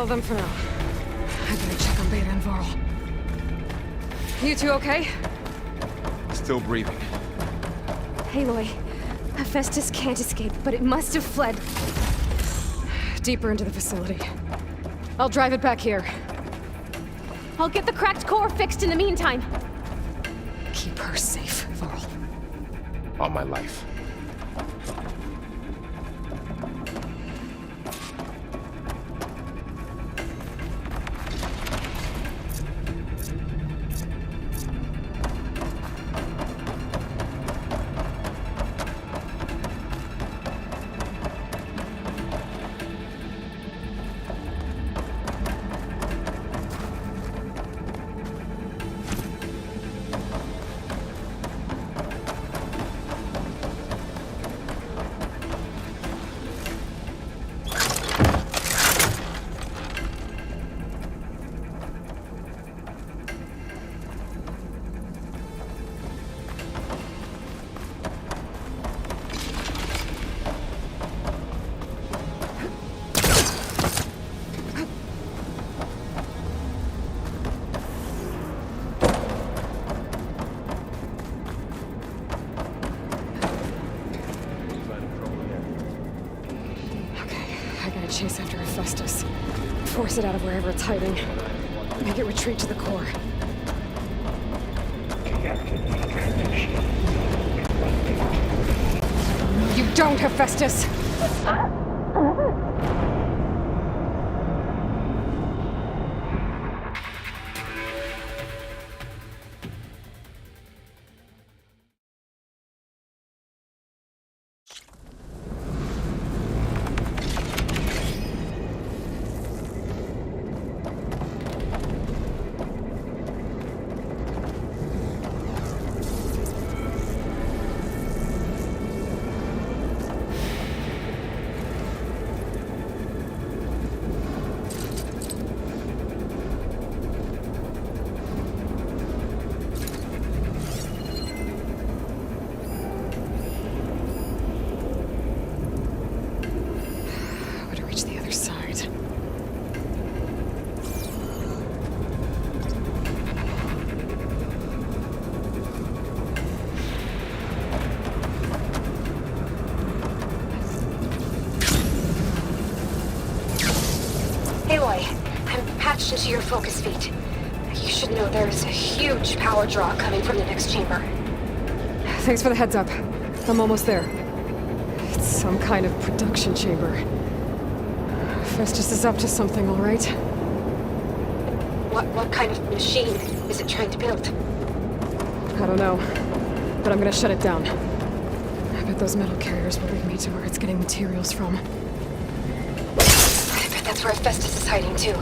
follow them for now. I better check on Beta and Varl. You two okay? Still breathing. Aloy, Hephaestus can't escape, but it must have fled deeper into the facility. I'll drive it back here. I'll get the cracked core fixed in the meantime. Keep her safe, Varl. On my life. Chase after Hephaestus. Force it out of wherever it's hiding. Make it retreat to the core. You don't, Hephaestus! Into your focus feed. You should know there is a huge power draw coming from the next chamber. Thanks for the heads up. I'm almost there. It's some kind of production chamber. Festus is up to something, all right? What kind of machine is it trying to build? I don't know, but I'm gonna shut it down. I bet those metal carriers will lead me to where it's getting materials from. I bet that's where Festus is hiding too.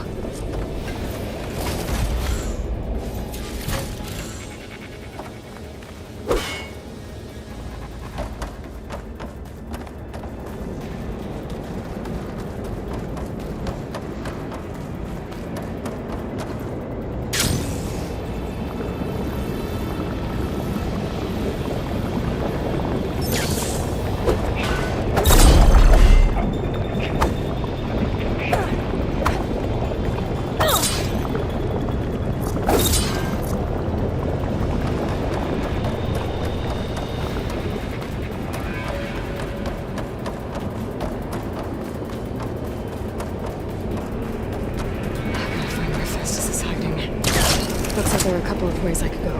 There are a couple of ways I could go.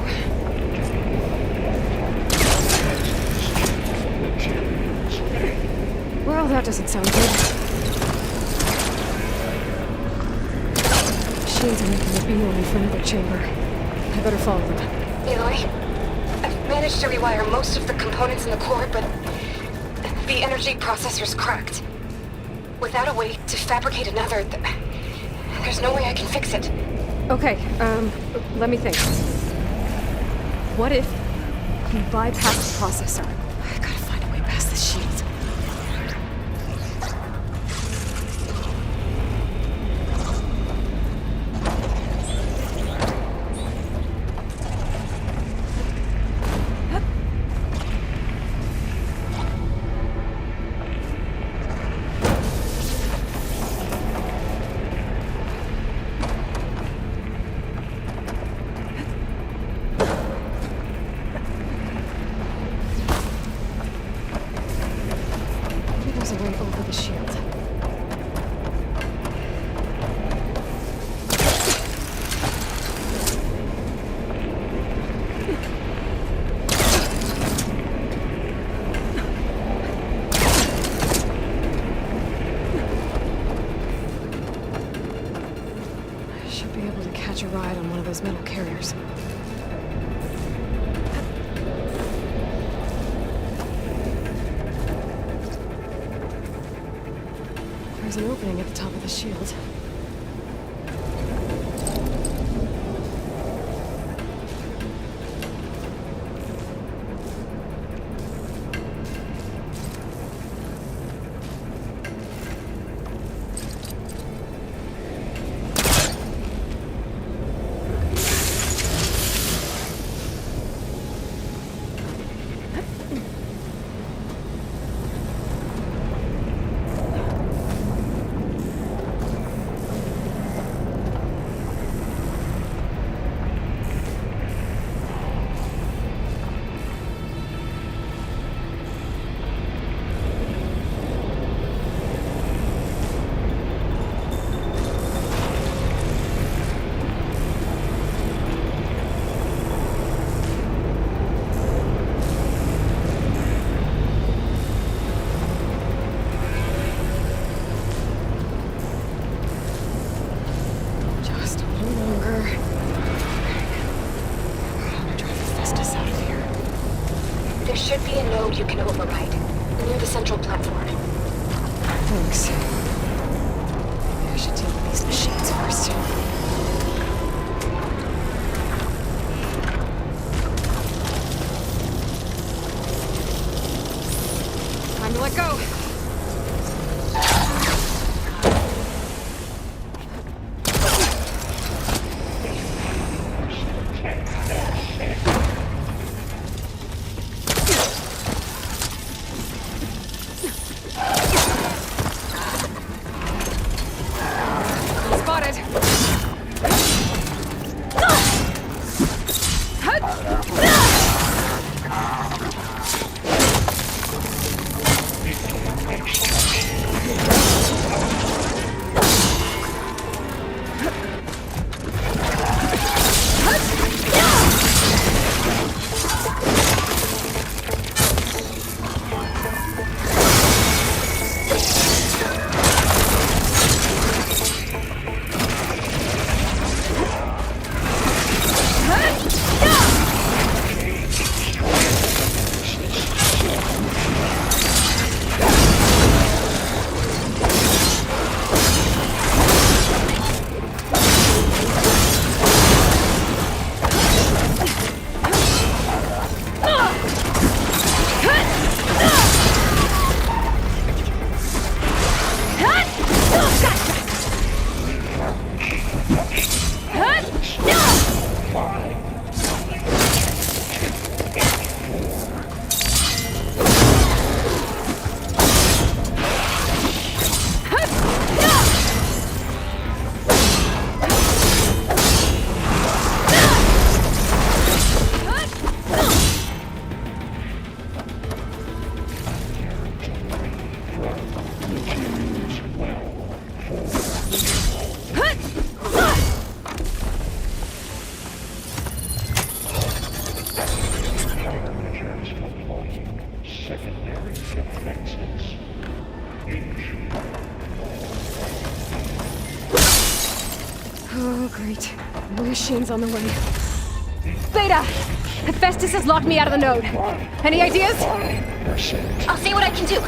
Well, that doesn't sound good. Machines are making a beeline for another chamber. I better follow them. Aloy, I've managed to rewire most of the components in the core, but the energy processor's cracked. Without a way to fabricate another, there's no way I can fix it. Okay, let me think. What if you bypass the processor? I gotta find a way past this shield. ride on one of those metal carriers. There's an opening at the top of the shield. There should be a node you can override, near the central platform. Thanks. Maybe I should deal with these machines first. Time to let go. Oh, great. More machines on the way. Beta! Hephaestus has locked me out of the node. Any ideas? I'll see what I can do.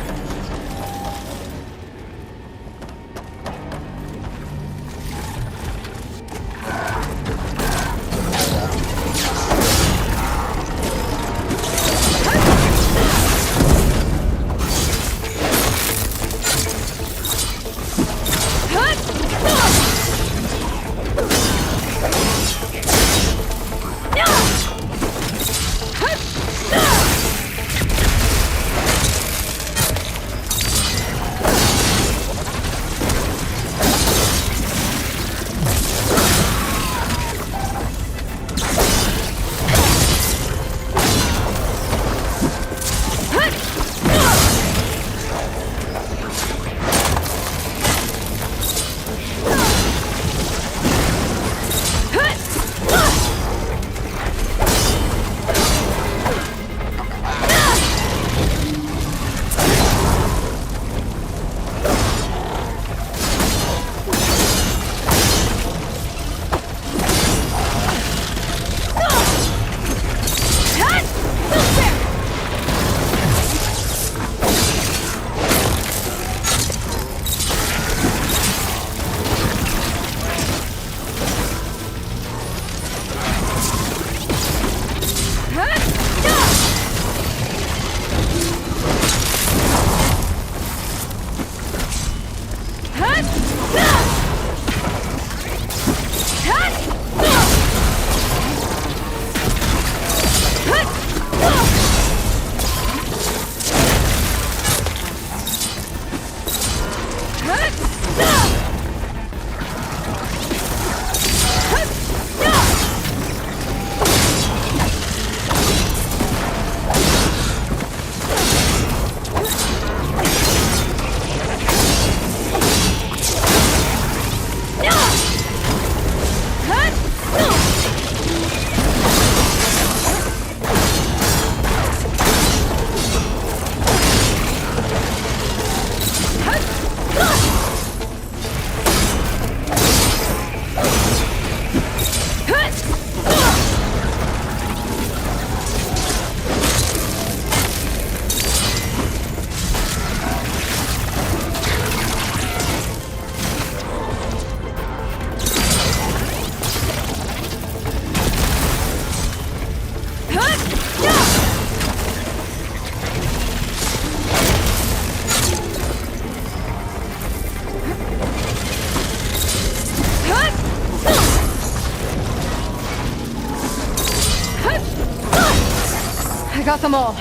I got them all.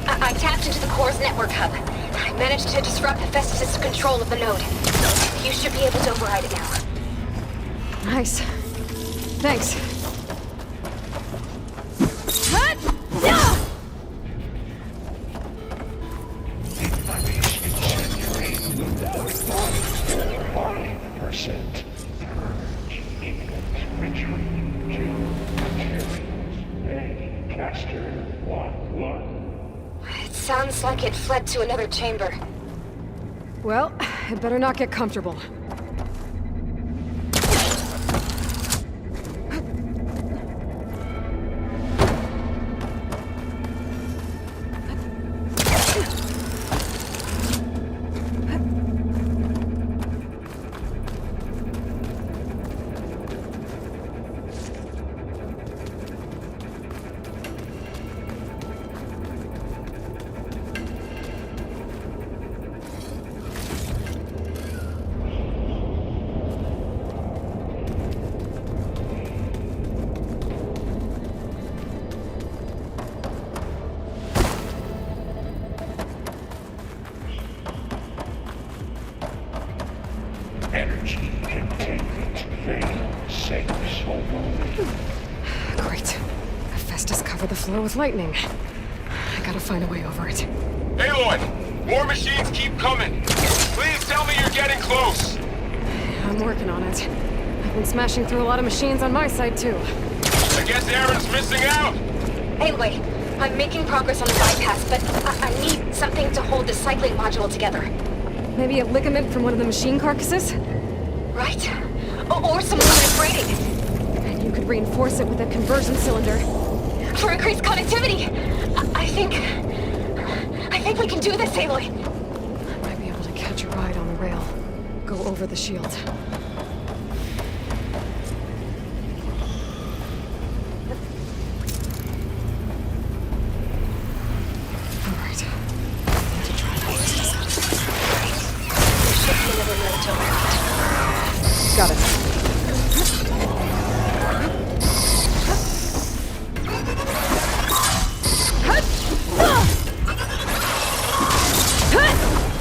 I tapped into the core's network hub. I managed to disrupt Hephaestus' control of the node. You should be able to override it now. Nice. Thanks. It sounds like it fled to another chamber. Well, it better not get comfortable. Energy containment veil safe only. Great. Hephaestus covered the floor with lightning. I gotta find a way over it. Aloy! More machines keep coming! Please tell me you're getting close! I'm working on it. I've been smashing through a lot of machines on my side, too. I guess Aaron's missing out! Anyway, I'm making progress on the bypass, but I need something to hold the cycling module together. Maybe a ligament from one of the machine carcasses? Right? Or some luminous braiding. And you could reinforce it with a conversion cylinder. For increased connectivity! I think we can do this, Aloy. I might be able to catch a ride on the rail. Go over the shield. Alright. Need to try to fix this up. Shift another node to override. Got it.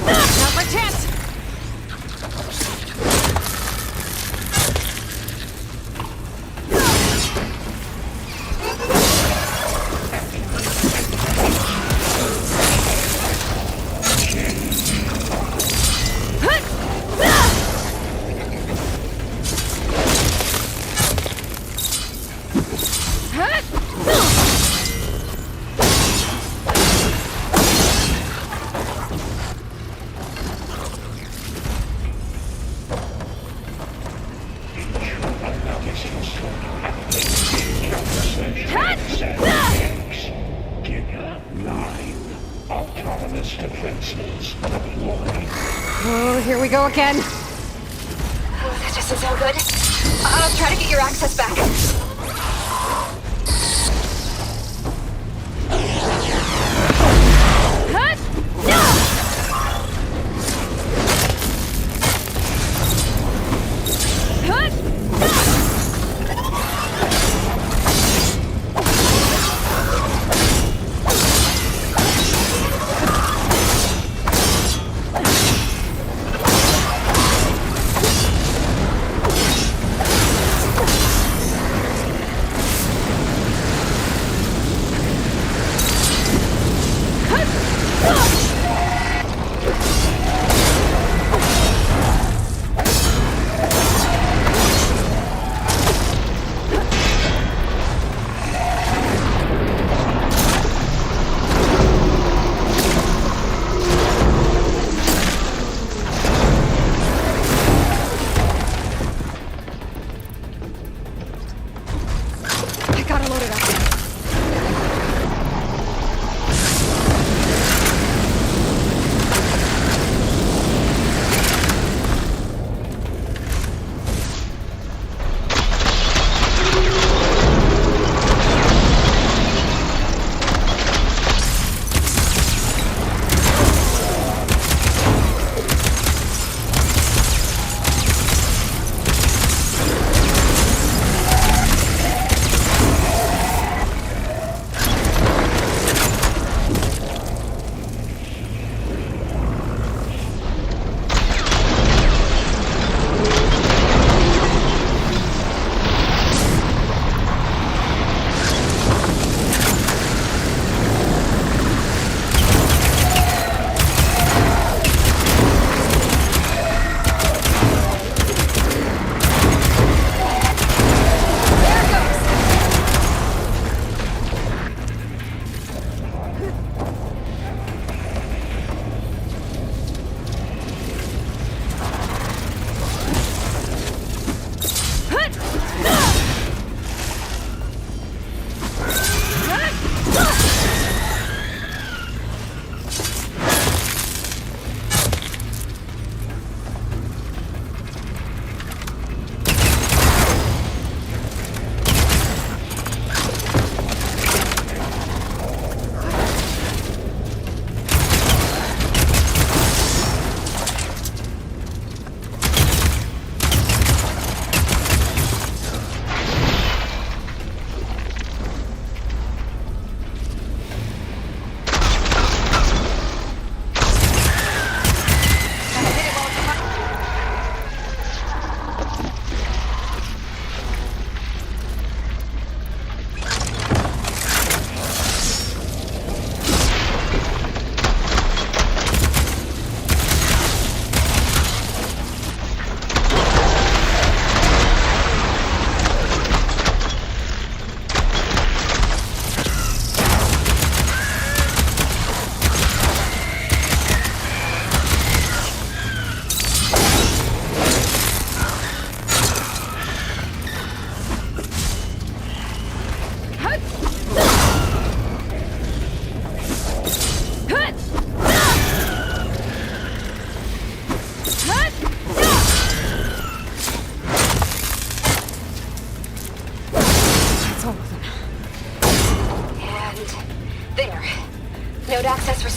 Not my chance! Autonomous defenses deployed. Oh, here we go again. Oh, that doesn't sound good. I'll try to get your access back.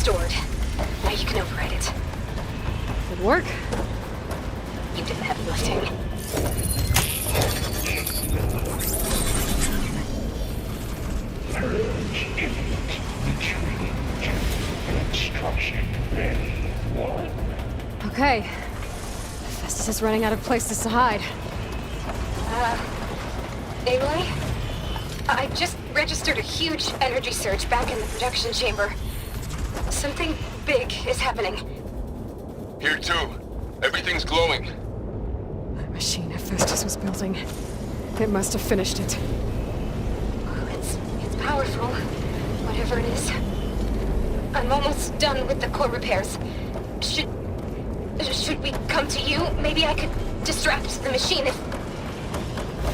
restored. Now you can override it. Did it work? You did the heavy lifting. Purge imminent. Retreating to construction ready. 1. Okay. Festus is running out of places to hide. Aloy? I just registered a huge energy surge back in the production chamber. Something big is happening. Here too. Everything's glowing. That machine Festus was building. It must have finished it. Oh, it's powerful, whatever it is. I'm almost done with the core repairs. Should we come to you? Maybe I could distract the machine if...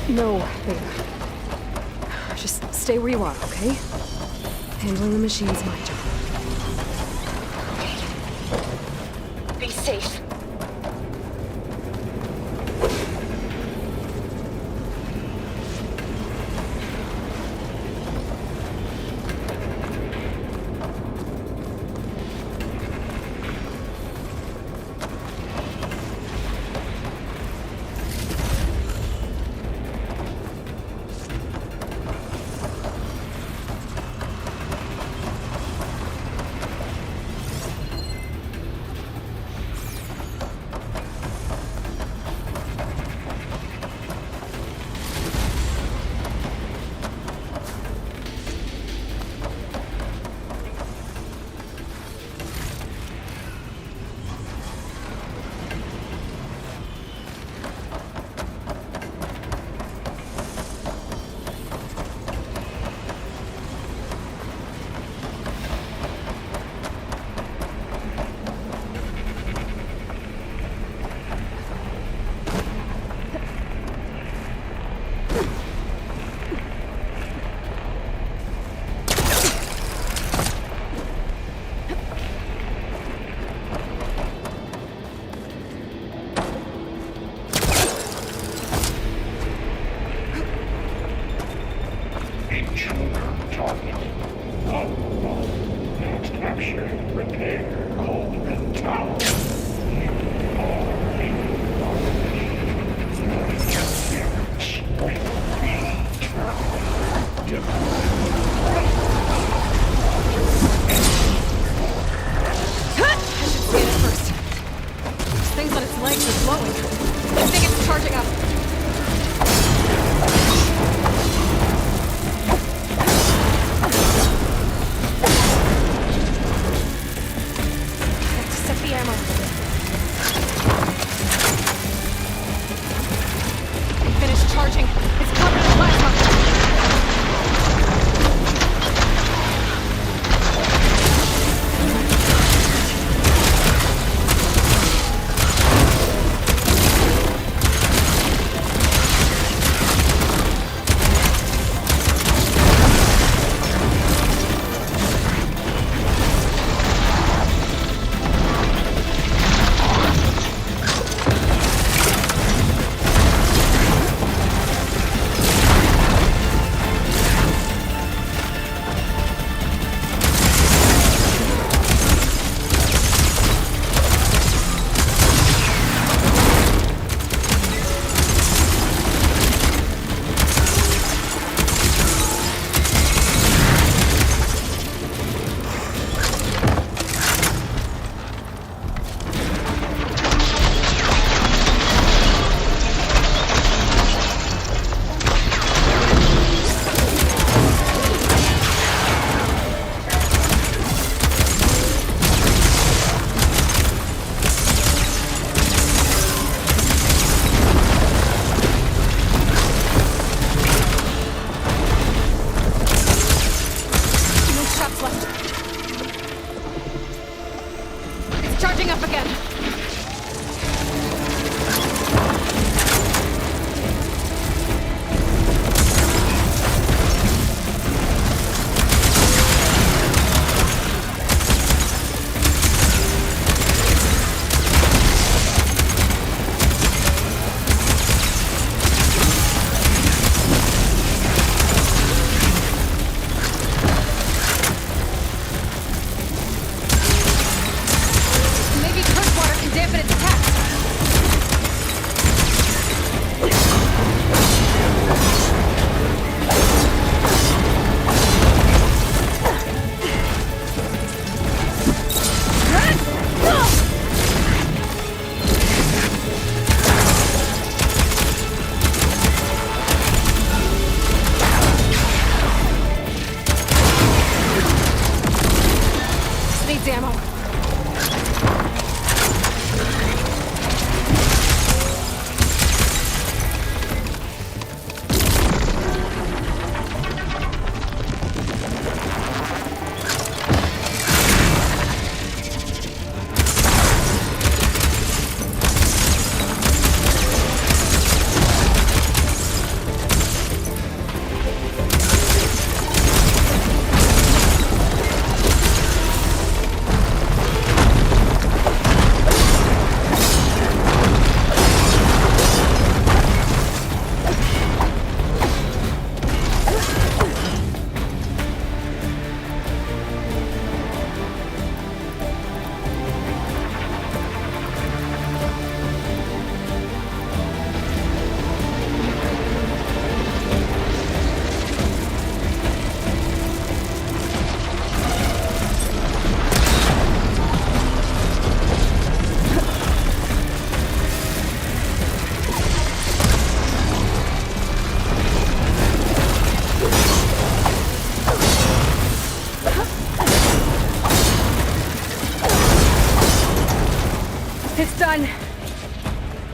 No, Beta. Just stay where you are, okay? Handling the machine's my job. Okay. Be safe.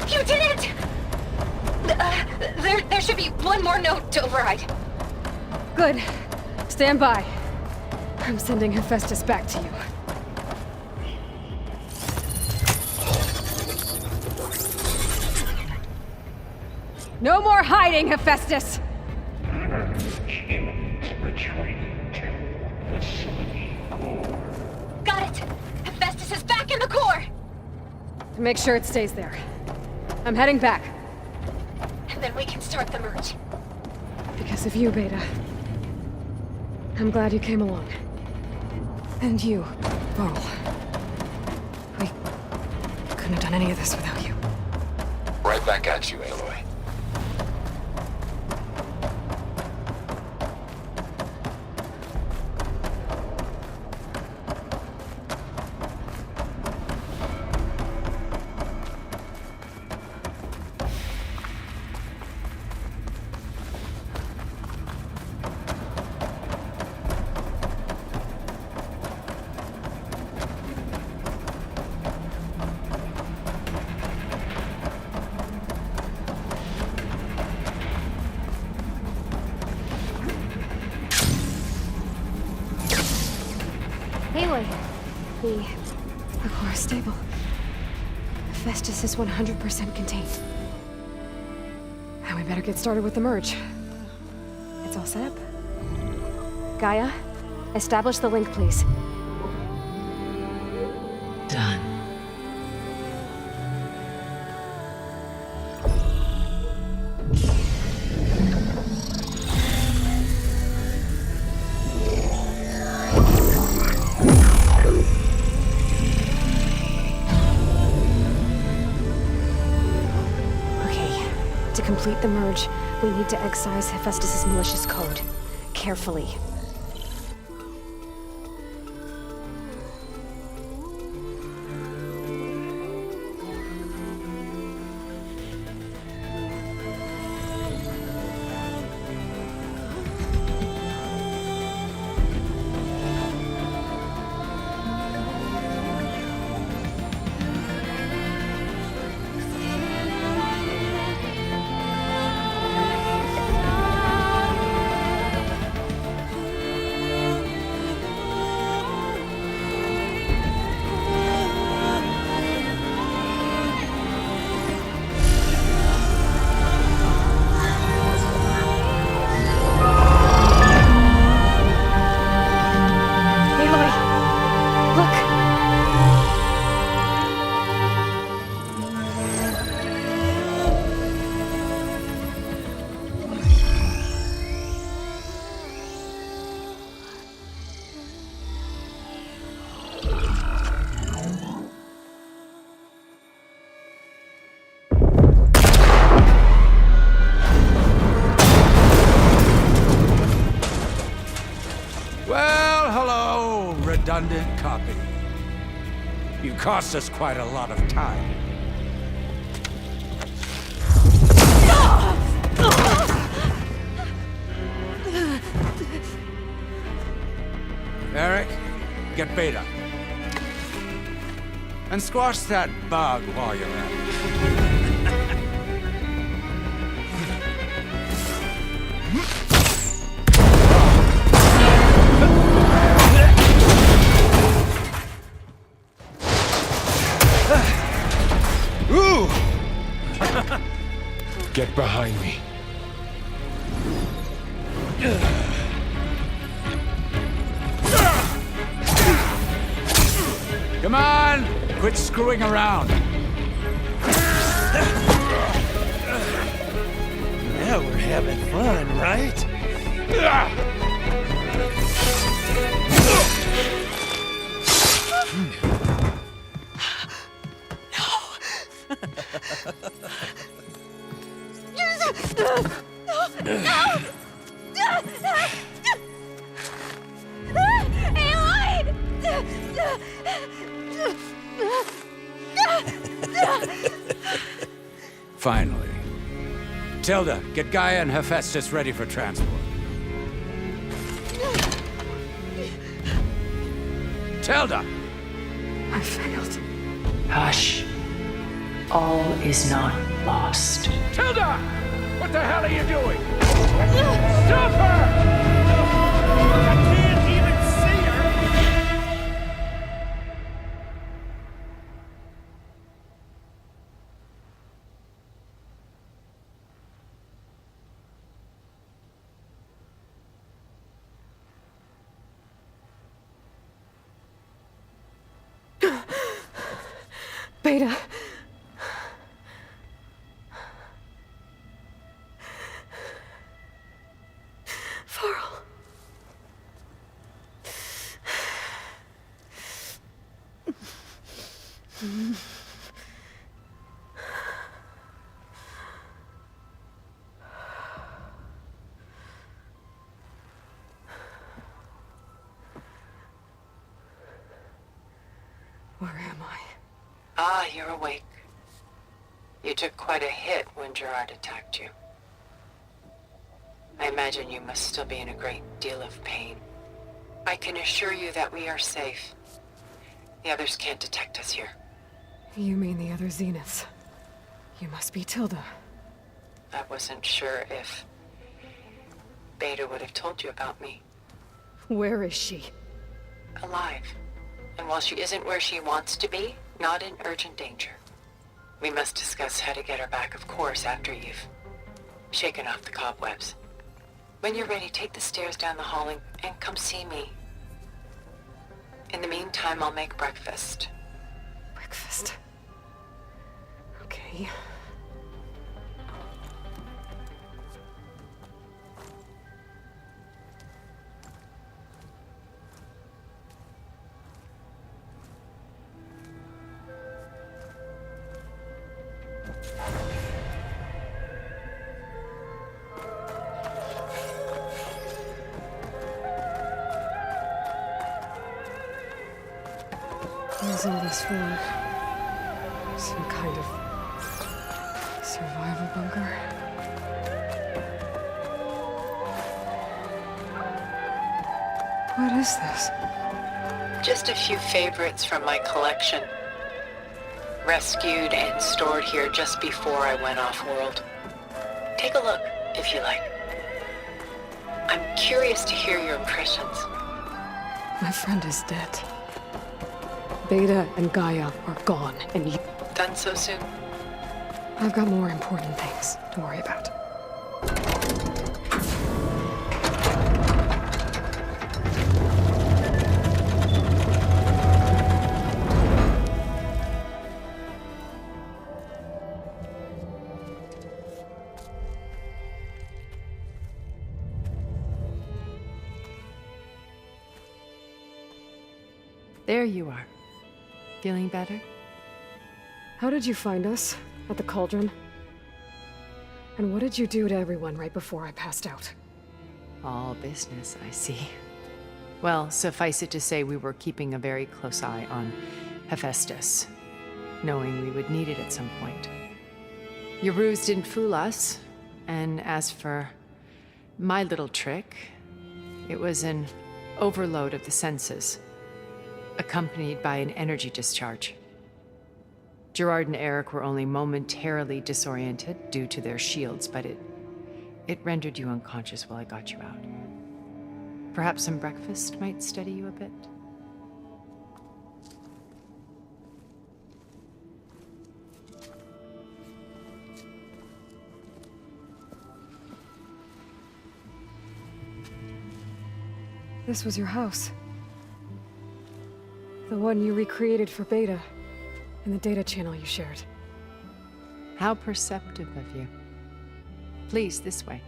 You did it! There should be one more note to override. Good. Stand by. I'm sending Hephaestus back to you. No more hiding, Hephaestus! Got it! Hephaestus is back in the core! Make sure it stays there. I'm heading back. And then we can start the merge. Because of you, Beta. I'm glad you came along. And you, Varl. We couldn't have done any of this without you. Right back at you, Aloy. Aloy. The core is stable. Hephaestus is 100% contained. Now we better get started with the merge. It's all set up. Gaia, establish the link, please. Done. To complete the merge, we need to excise Hephaestus' malicious code. Carefully. Redundant copy. You cost us quite a lot of time. Eric, get Beta. And squash that bug while you're at it. Get behind me. Come on! Quit screwing around. Now we're having fun, right? Finally. Tilda, get Gaia and Hephaestus ready for transport. Tilda! I failed. Hush. All is not lost. Tilda! What the hell are you doing? Stop her! I can't even see her! Beta. Farrell. Where am I? Ah, you're awake. You took quite a hit when Gerard attacked you. I imagine you must still be in a great deal of pain. I can assure you that we are safe. The others can't detect us here. You mean the other Zeniths? You must be Tilda. I wasn't sure if Beta would have told you about me. Where is she? Alive. And while she isn't where she wants to be, not in urgent danger. We must discuss how to get her back, of course, after you've shaken off the cobwebs. When you're ready, take the stairs down the hall and come see me. In the meantime, I'll make breakfast. Breakfast. Okay. What's all this for? Some kind of survival bunker? What is this? Just a few favorites from my collection. Rescued and stored here just before I went off-world. Take a look, if you like. I'm curious to hear your impressions. My friend is dead. Beta and Gaia are gone, and you... Done so soon? I've got more important things to worry about. There you are. Feeling better? How did you find us? At the cauldron? And what did you do to everyone right before I passed out? All business, I see. Well, suffice it to say we were keeping a very close eye on Hephaestus, knowing we would need it at some point. Your ruse didn't fool us, and as for my little trick, it was an overload of the senses, accompanied by an energy discharge. Gerard and Eric were only momentarily disoriented due to their shields, but it rendered you unconscious while I got you out. Perhaps some breakfast might steady you a bit? This was your house. The one you recreated for Beta, in the data channel you shared. How perceptive of you. Please, this way.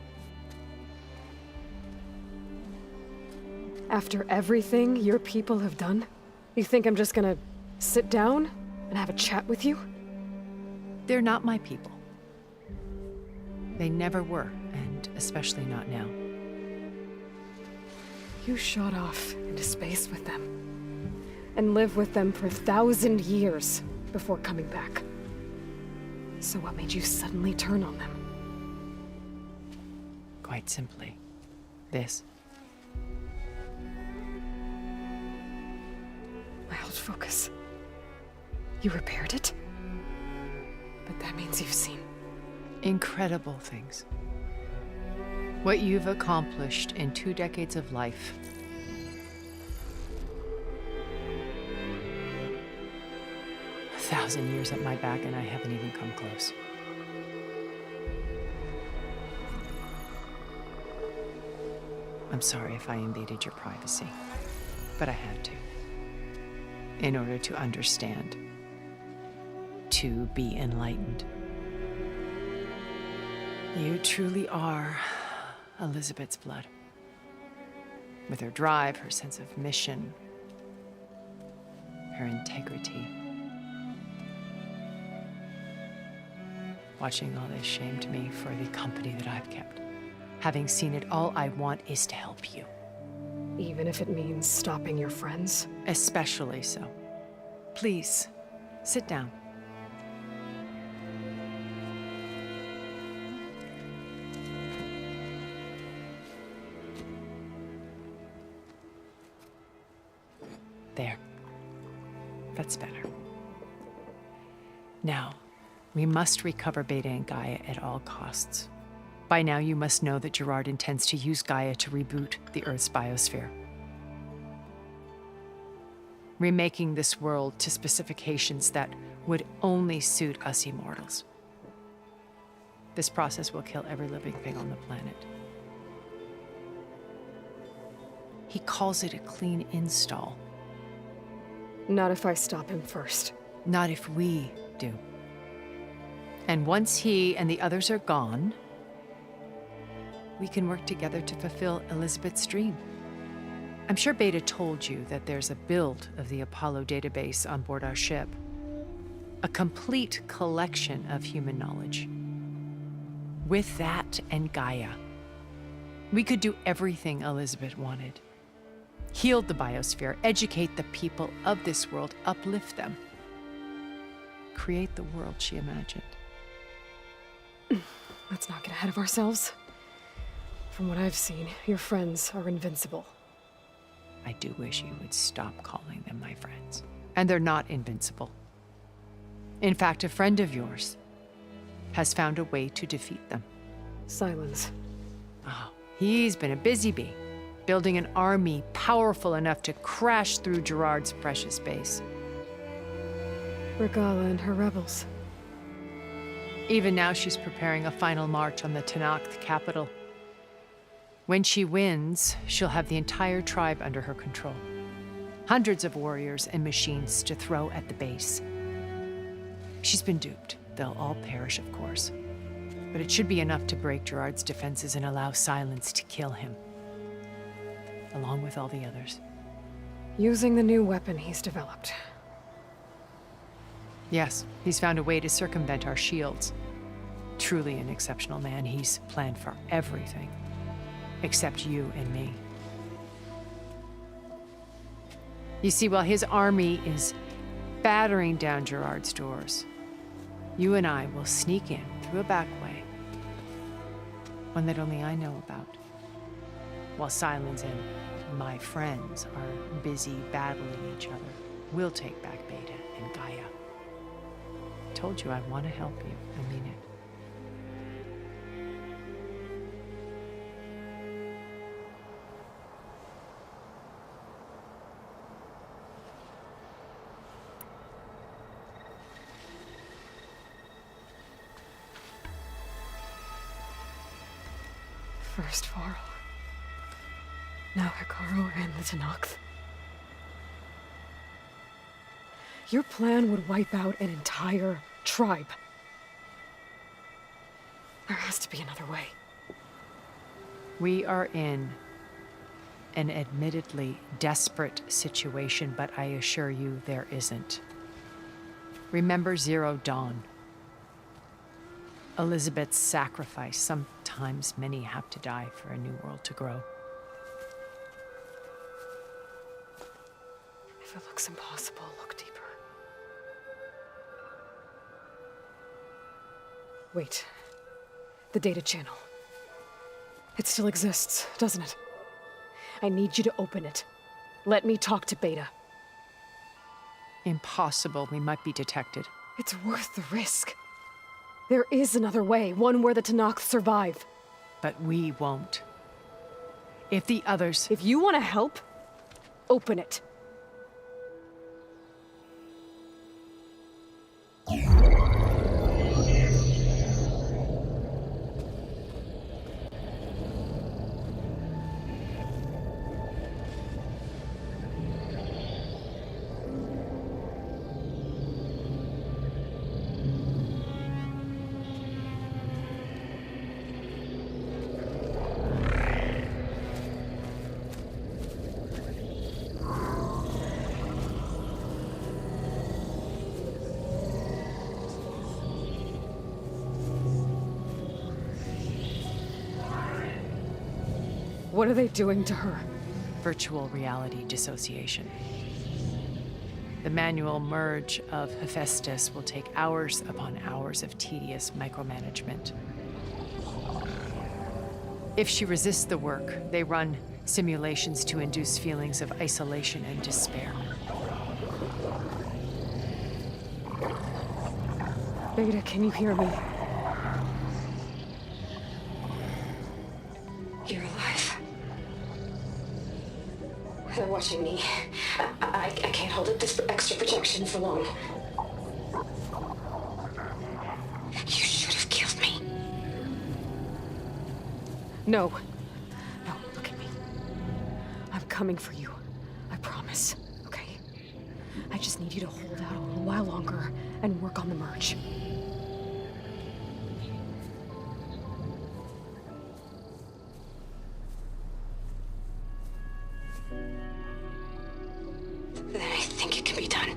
After everything your people have done, you think I'm just gonna sit down and have a chat with you? They're not my people. They never were, and especially not now. You shot off into space with them, and lived with them for 1,000 years before coming back. So what made you suddenly turn on them? Quite simply, this. My old focus. You repaired it? But that means you've seen. Incredible things. What you've accomplished in 2 decades of life. A 1,000 years at my back and I haven't even come close. I'm sorry if I invaded your privacy, but I had to. In order to understand, to be enlightened. You truly are Elizabeth's blood. With her drive, her sense of mission, her integrity. Watching all this shamed me for the company that I've kept. Having seen it, all I want is to help you. Even if it means stopping your friends? Especially so. Please, sit down. There. That's better. Now, we must recover Beta and Gaia at all costs. By now, you must know that Gerard intends to use Gaia to reboot the Earth's biosphere. Remaking this world to specifications that would only suit us immortals. This process will kill every living thing on the planet. He calls it a clean install. Not if I stop him first. Not if we do. And once he and the others are gone, we can work together to fulfill Elizabeth's dream. I'm sure Beta told you that there's a build of the Apollo database on board our ship. A complete collection of human knowledge. With that and Gaia, we could do everything Elizabeth wanted. Heal the biosphere, educate the people of this world, uplift them. Create the world she imagined. Let's not get ahead of ourselves. From what I've seen, your friends are invincible. I do wish you would stop calling them my friends. And they're not invincible. In fact, a friend of yours has found a way to defeat them. Silence. Oh, he's been a busy bee, building an army powerful enough to crash through Gerard's precious base. Guerrilla and her rebels. Even now, she's preparing a final march on the Tenakth capital. When she wins, she'll have the entire tribe under her control. Hundreds of warriors and machines to throw at the base. She's been duped. They'll all perish, of course. But it should be enough to break Gerard's defenses and allow Silence to kill him. Along with all the others. Using the new weapon he's developed. Yes, he's found a way to circumvent our shields. Truly an exceptional man. He's planned for everything. Except you and me. You see, while his army is battering down Gerard's doors, you and I will sneak in through a back way. One that only I know about. While Silence and my friends are busy battling each other, we'll take back Beta and Gaia. Told you I want to help you. I mean it. First Varl. Now Hikaru and the Tenakth. Your plan would wipe out an entire tribe. There has to be another way. We are in an admittedly desperate situation, but I assure you there isn't. Remember Zero Dawn. Elizabeth's sacrifice. Sometimes many have to die for a new world to grow. If it looks impossible, look deeper. Wait. The data channel. It still exists, doesn't it? I need you to open it. Let me talk to Beta. Impossible. We might be detected. It's worth the risk. There is another way, one where the Tanakh survive. But we won't. If the others... If you want to help, open it. What are they doing to her? Virtual reality dissociation. The manual merge of Hephaestus will take hours upon hours of tedious micromanagement. If she resists the work, they run simulations to induce feelings of isolation and despair. Beta, can you hear me? You're alive. They're watching me. I can't hold up this extra projection for long. You should have killed me. No. No, look at me. I'm coming for you. I promise. Okay? I just need you to hold out a little while longer and work on the merge. Then I think it can be done.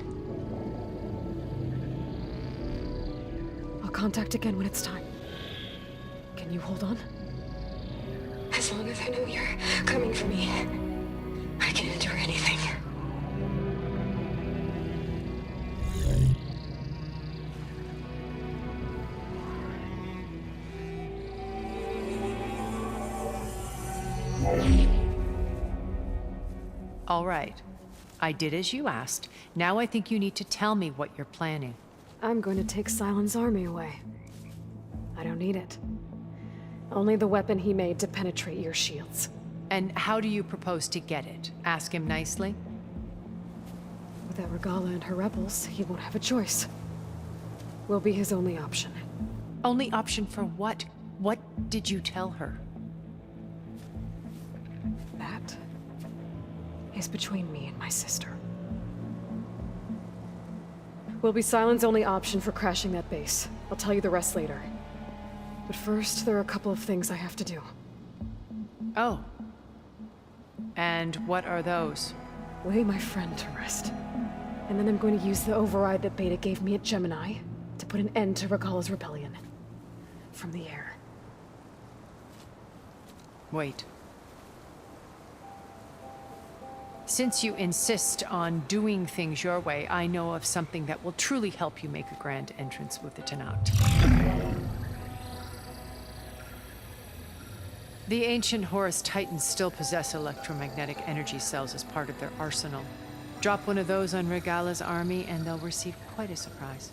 I'll contact again when it's time. Can you hold on? As long as I know you're coming for me, I can endure anything. All right. I did as you asked. Now I think you need to tell me what you're planning. I'm going to take Silent's army away. I don't need it. Only the weapon he made to penetrate your shields. And how do you propose to get it? Ask him nicely? Without Regala and her rebels, he won't have a choice. We'll be his only option. Only option for what? What did you tell her? That is between me and my sister. Will be Silent's only option for crashing that base. I'll tell you the rest later. But first, there are a couple of things I have to do. Oh. And what are those? Lay my friend to rest. And then I'm going to use the override that Beta gave me at Gemini to put an end to Regala's rebellion. From the air. Wait. Since you insist on doing things your way, I know of something that will truly help you make a grand entrance with the Tanakh. The ancient Horus Titans still possess electromagnetic energy cells as part of their arsenal. Drop one of those on Regala's army and they'll receive quite a surprise.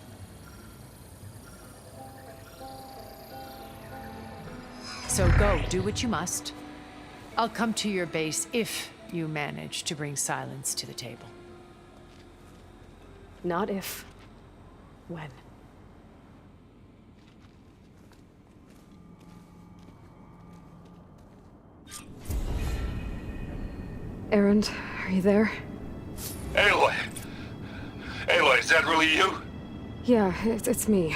So go, do what you must. I'll come to your base if you manage to bring Silence to the table. Not if. When. Erend, are you there? Aloy! Aloy, is that really you? Yeah, it's me.